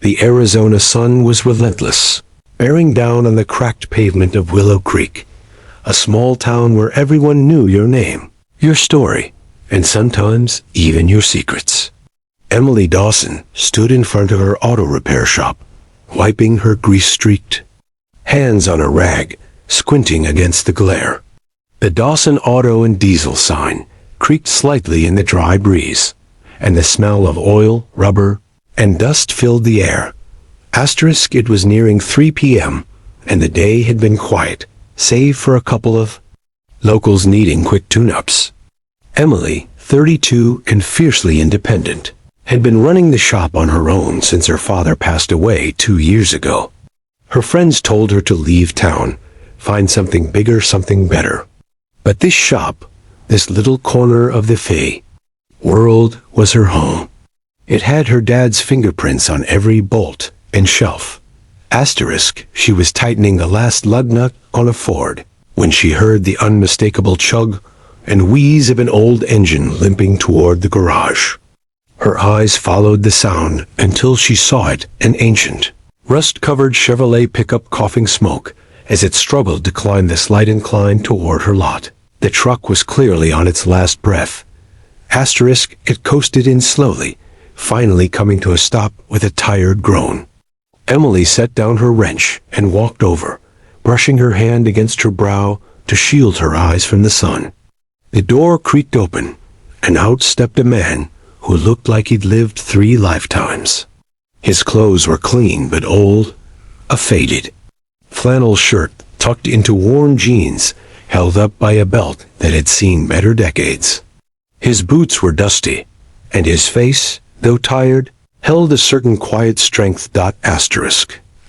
The Arizona sun was relentless, bearing down on the cracked pavement of Willow Creek, a small town where everyone knew your name, your story, and sometimes even your secrets. Emily Dawson stood in front of her auto repair shop, wiping her grease-streaked hands on a rag, squinting against the glare. The Dawson Auto and Diesel sign creaked slightly in the dry breeze, and the smell of oil, rubber, and dust filled the air. It was nearing 3 p.m., and the day had been quiet, save for a couple of locals needing quick tune-ups. Emily, 32 and fiercely independent, had been running the shop on her own since her father passed away 2 years ago. Her friends told her to leave town, find something bigger, something better. But this shop, this little corner of the Fey world, was her home. It had her dad's fingerprints on every bolt and shelf. She was tightening the last lug nut on a Ford when she heard the unmistakable chug and wheeze of an old engine limping toward the garage. Her eyes followed the sound until she saw it, an ancient, rust-covered Chevrolet pickup coughing smoke as it struggled to climb the slight incline toward her lot. The truck was clearly on its last breath. It coasted in slowly, finally coming to a stop with a tired groan. Emily set down her wrench and walked over, brushing her hand against her brow to shield her eyes from the sun. The door creaked open, and out stepped a man who looked like he'd lived 3 lifetimes. His clothes were clean but old, a faded flannel shirt tucked into worn jeans, held up by a belt that had seen better decades. His boots were dusty, and his face, though tired, held a certain quiet strength.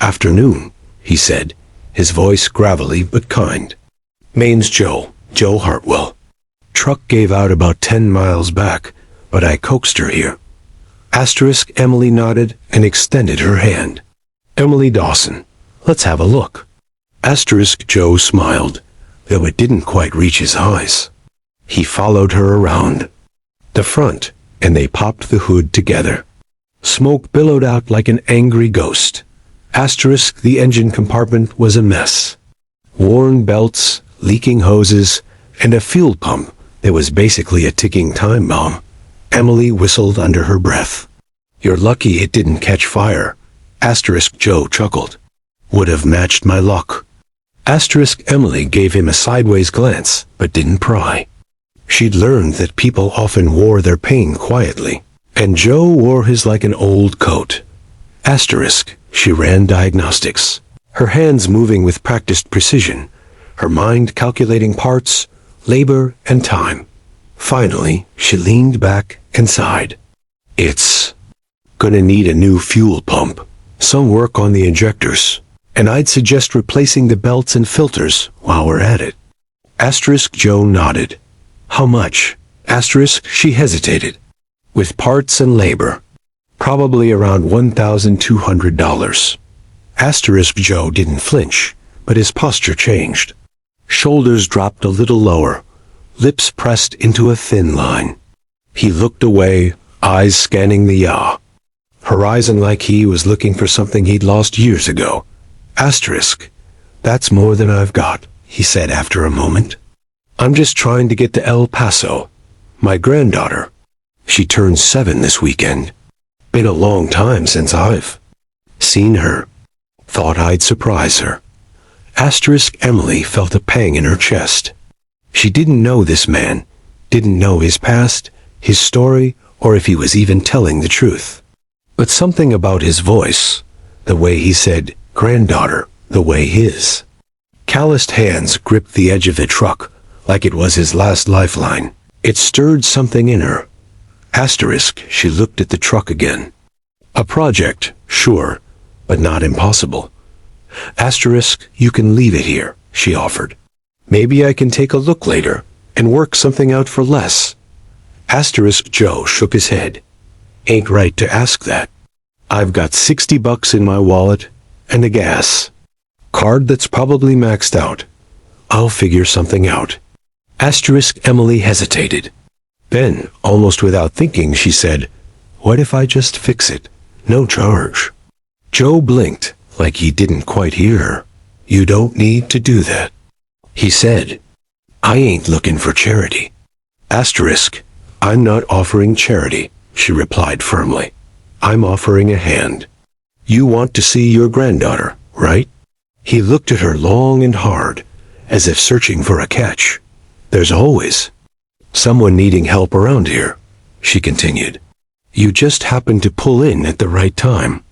Afternoon, he said, his voice gravelly but kind. Maine's Joe Hartwell. Truck gave out about 10 miles back, but I coaxed her here. Emily nodded and extended her hand. Emily Dawson, let's have a look. Joe smiled, though it didn't quite reach his eyes. He followed her around the front, and they popped the hood together. Smoke billowed out like an angry ghost. The engine compartment was a mess. Worn belts, leaking hoses, and a fuel pump that was basically a ticking time bomb. Emily whistled under her breath. You're lucky it didn't catch fire. Joe chuckled. Would have matched my luck. Emily gave him a sideways glance, but didn't pry. She'd learned that people often wore their pain quietly, and Joe wore his like an old coat. She ran diagnostics, her hands moving with practiced precision, her mind calculating parts, labor, and time. Finally, she leaned back and sighed. It's gonna need a new fuel pump, some work on the injectors, and I'd suggest replacing the belts and filters while we're at it. Joe nodded. How much? She hesitated. With parts and labor, probably around $1,200. Joe didn't flinch, but his posture changed. Shoulders dropped a little lower, lips pressed into a thin line. He looked away, eyes scanning the horizon like he was looking for something he'd lost years ago. That's more than I've got, he said after a moment. I'm just trying to get to El Paso. My granddaughter. She turns 7 this weekend. Been a long time since I've seen her. Thought I'd surprise her. Emily felt a pang in her chest. She didn't know this man, didn't know his past, his story, or if he was even telling the truth. But something about his voice, the way he said granddaughter, the way his calloused hands gripped the edge of the truck like it was his last lifeline. It stirred something in her. She looked at the truck again. A project, sure, but not impossible. You can leave it here, she offered. Maybe I can take a look later and work something out for less. Joe shook his head. Ain't right to ask that. I've got $60 in my wallet and a gas card that's probably maxed out. I'll figure something out. Emily hesitated. Then, almost without thinking, she said, What if I just fix it? No charge. Joe blinked, like he didn't quite hear her. "You don't need to do that," he said. "I ain't looking for charity." Asterisk, "I'm not offering charity," she replied firmly. "I'm offering a hand. You want to see your granddaughter, right?" He looked at her long and hard, as if searching for a catch. "There's always someone needing help around here," she continued. "You just happened to pull in at the right time."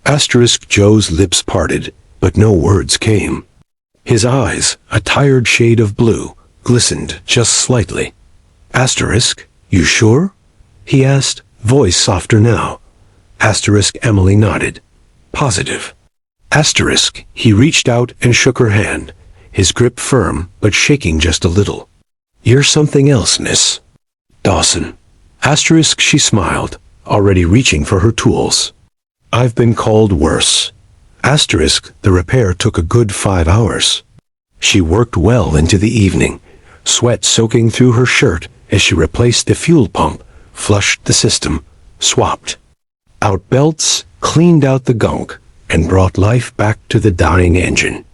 Asterisk, Joe's lips parted, but no words came. His eyes, a tired shade of blue, glistened just slightly. Asterisk, "You sure?" he asked, voice softer now. Asterisk, Emily nodded. "Positive." Asterisk, he reached out and shook her hand, his grip firm but shaking just a little. "You're something else, Miss Dawson." Asterisk, she smiled, already reaching for her tools. "I've been called worse." Asterisk, the repair took a good 5 hours. She worked well into the evening, sweat soaking through her shirt as she replaced the fuel pump, flushed the system, swapped out belts, cleaned out the gunk, and brought life back to the dying engine.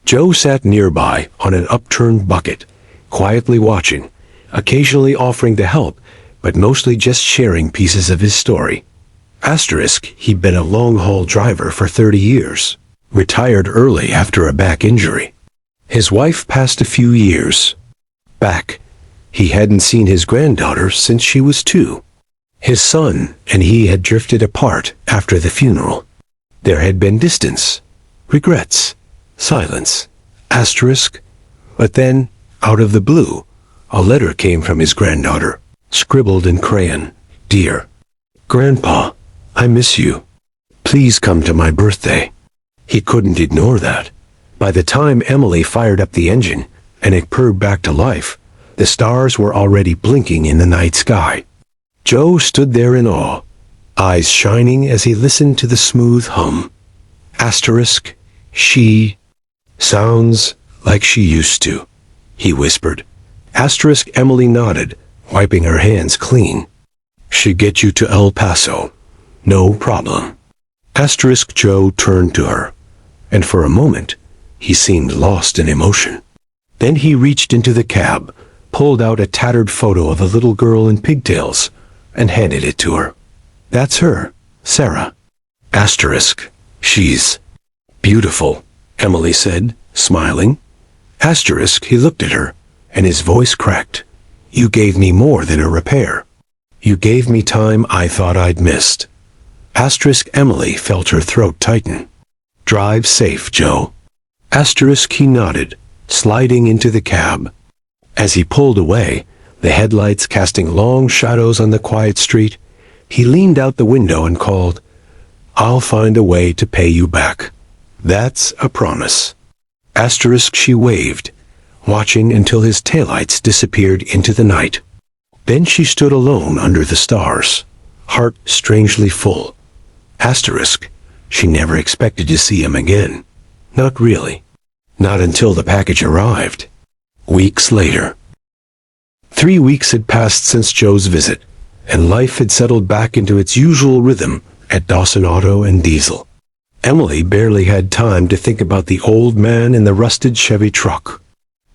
Joe sat nearby on an upturned bucket, quietly watching, occasionally offering to help, but mostly just sharing pieces of his story. Asterisk, he'd been a long-haul driver for 30 years, retired early after a back injury. His wife passed a few years back. He hadn't seen his granddaughter since she was 2. His son and he had drifted apart after the funeral. There had been distance, regrets, silence. Asterisk. But then, out of the blue, a letter came from his granddaughter, scribbled in crayon. "Dear Grandpa, I miss you. Please come to my birthday." He couldn't ignore that. By the time Emily fired up the engine and it purred back to life, the stars were already blinking in the night sky. Joe stood there in awe, eyes shining as he listened to the smooth hum. Asterisk, "She sounds like she used to," he whispered. Asterisk, Emily nodded, wiping her hands clean. "She'd get you to El Paso. No problem." Asterisk, Joe turned to her, and for a moment, he seemed lost in emotion. Then he reached into the cab, pulled out a tattered photo of a little girl in pigtails, and handed it to her. "That's her, Sarah." Asterisk, "She's beautiful," Emily said, smiling. Asterisk, he looked at her, and his voice cracked. "You gave me more than a repair. You gave me time I thought I'd missed." Asterisk, Emily felt her throat tighten. "Drive safe, Joe." Asterisk, he nodded, sliding into the cab. As he pulled away, the headlights casting long shadows on the quiet street, he leaned out the window and called, "I'll find a way to pay you back. That's a promise." Asterisk, she waved, watching until his taillights disappeared into the night. Then she stood alone under the stars, heart strangely full. Asterisk, she never expected to see him again. Not really. Not until the package arrived. Weeks later. 3 weeks had passed since Joe's visit, and life had settled back into its usual rhythm at Dawson Auto and Diesel. Emily barely had time to think about the old man in the rusted Chevy truck.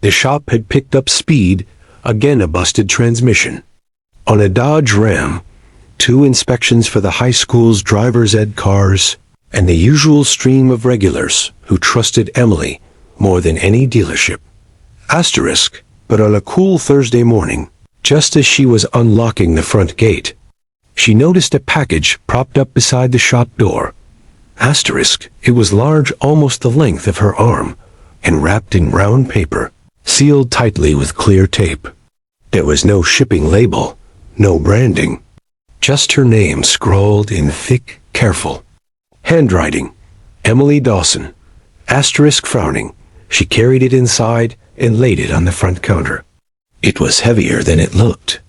The shop had picked up speed, again a busted transmission. On a Dodge Ram, 2 inspections for the high school's driver's ed cars, and the usual stream of regulars who trusted Emily more than any dealership. Asterisk, but on a cool Thursday morning, just as she was unlocking the front gate, she noticed a package propped up beside the shop door. Asterisk, it was large, almost the length of her arm, and wrapped in brown paper, sealed tightly with clear tape. There was no shipping label, no branding, just her name scrawled in thick, careful handwriting. Emily Dawson. Asterisk, frowning, she carried it inside and laid it on the front counter. It was heavier than it looked.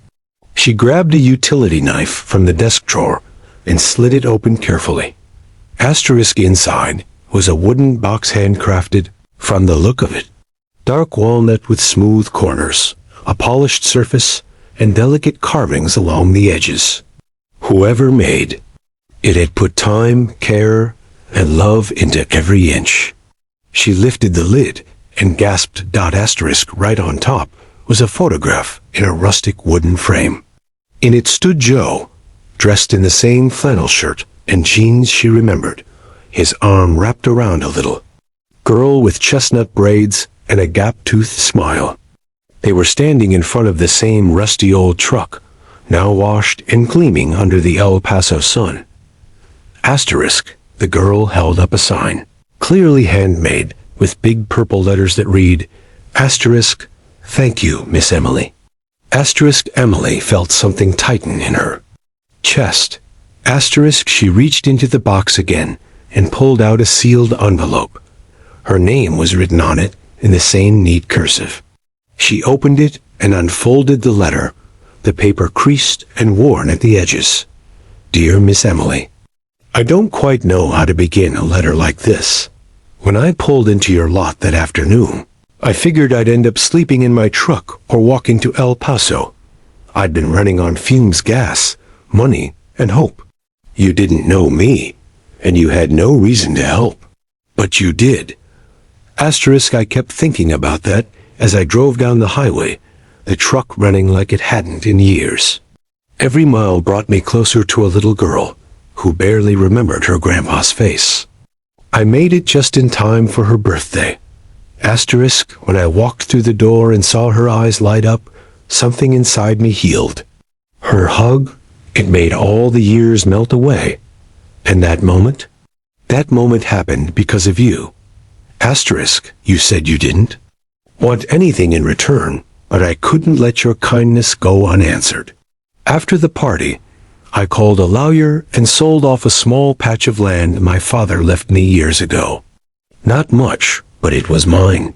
She grabbed a utility knife from the desk drawer and slid it open carefully. Asterisk, inside was a wooden box, handcrafted from the look of it. Dark walnut with smooth corners, a polished surface, and delicate carvings along the edges. Whoever made it had put time, care, and love into every inch. She lifted the lid and gasped. Asterisk right on top was a photograph in a rustic wooden frame. In it stood Joe, dressed in the same flannel shirt and jeans she remembered, his arm wrapped around a little girl with chestnut braids and a gap-toothed smile. They were standing in front of the same rusty old truck, now washed and gleaming under the El Paso sun. Asterisk, the girl held up a sign, clearly handmade, with big purple letters that read, Asterisk, thank you, Miss Emily. Asterisk Emily felt something tighten in her chest. Asterisk she reached into the box again and pulled out a sealed envelope. Her name was written on it in the same neat cursive. She opened it and unfolded the letter, the paper creased and worn at the edges. Dear Miss Emily, I don't quite know how to begin a letter like this. When I pulled into your lot that afternoon, I figured I'd end up sleeping in my truck or walking to El Paso. I'd been running on fumes, gas, money, and hope. You didn't know me, and you had no reason to help. But you did. Asterisk I kept thinking about that as I drove down the highway, the truck running like it hadn't in years. Every mile brought me closer to a little girl who barely remembered her grandpa's face. I made it just in time for her birthday. Asterisk, when I walked through the door and saw her eyes light up, something inside me healed. Her hug, it made all the years melt away. And that moment happened because of you. Asterisk, you said you didn't want anything in return, but I couldn't let your kindness go unanswered. After the party, I called a lawyer and sold off a small patch of land my father left me years ago. Not much, but it was mine.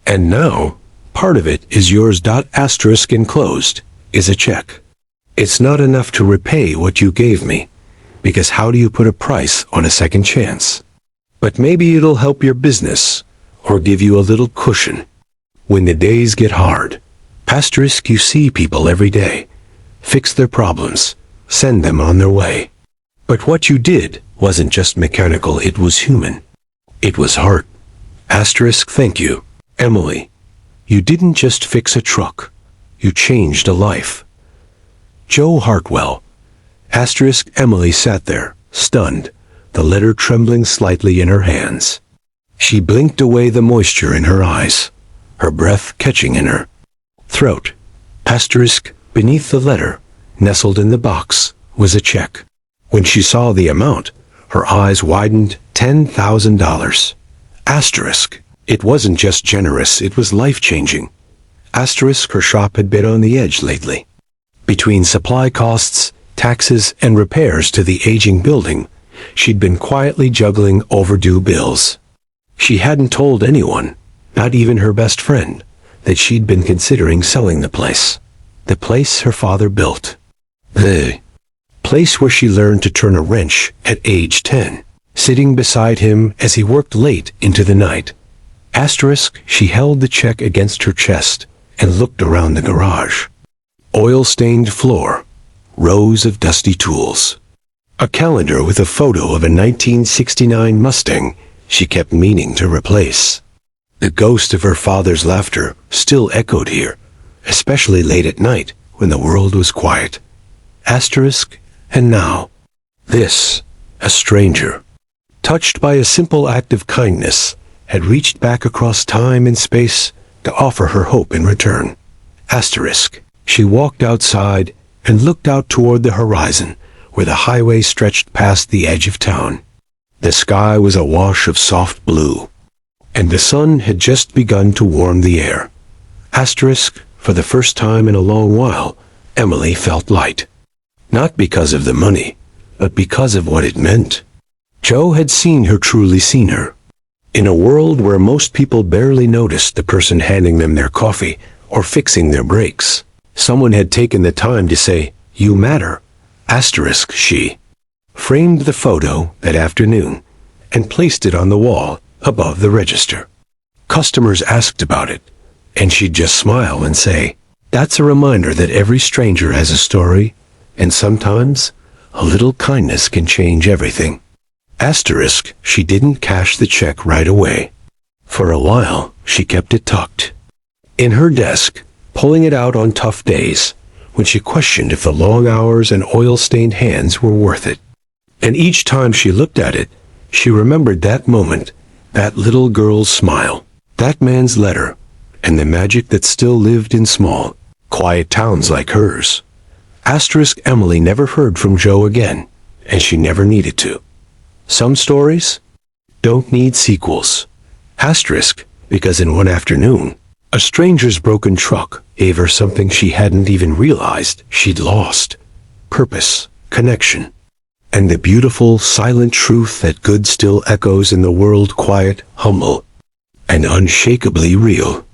And now, part of it is yours. Asterisk enclosed is a check. It's not enough to repay what you gave me, because how do you put a price on a second chance? But maybe it'll help your business, or give you a little cushion. When the days get hard, asterisk you see people every day. Fix their problems, send them on their way. But what you did wasn't just mechanical, it was human. It was heart. Asterisk thank you, Emily. You didn't just fix a truck, you changed a life. Joe Hartwell. Asterisk Emily sat there, stunned, the letter trembling slightly in her hands. She blinked away the moisture in her eyes, her breath catching in her throat. Asterisk, beneath the letter, nestled in the box, was a check. When she saw the amount, her eyes widened. $10,000. Asterisk, it wasn't just generous, it was life-changing. Asterisk, her shop had been on the edge lately. Between supply costs, taxes, and repairs to the aging building, she'd been quietly juggling overdue bills. She hadn't told anyone, not even her best friend, that she'd been considering selling the place her father built. The place where she learned to turn a wrench at age 10, sitting beside him as he worked late into the night. Asterisk, she held the check against her chest and looked around the garage. Oil-stained floor, rows of dusty tools. A calendar with a photo of a 1969 Mustang she kept meaning to replace. The ghost of her father's laughter still echoed here, especially late at night when the world was quiet. Asterisk, and now, this, a stranger, touched by a simple act of kindness, had reached back across time and space to offer her hope in return. Asterisk, she walked outside and looked out toward the horizon, where the highway stretched past the edge of town. The sky was a wash of soft blue, and the sun had just begun to warm the air. Asterisk, for the first time in a long while, Emily felt light. Not because of the money, but because of what it meant. Joe had seen her, truly seen her. In a world where most people barely noticed the person handing them their coffee or fixing their brakes, someone had taken the time to say, "You matter." Asterisk, she framed the photo that afternoon and placed it on the wall above the register. Customers asked about it, and she'd just smile and say, "That's a reminder that every stranger has a story, and sometimes a little kindness can change everything." Asterisk, she didn't cash the check right away. For a while, she kept it tucked in her desk, pulling it out on tough days, when she questioned if the long hours and oil-stained hands were worth it. And each time she looked at it, she remembered that moment, that little girl's smile, that man's letter, and the magic that still lived in small, quiet towns like hers. Asterisk Emily never heard from Joe again, and she never needed to. Some stories don't need sequels. Asterisk, because in one afternoon, a stranger's broken truck gave her something she hadn't even realized she'd lost. Purpose, connection, and the beautiful, silent truth that good still echoes in the world, quiet, humble, and unshakably real.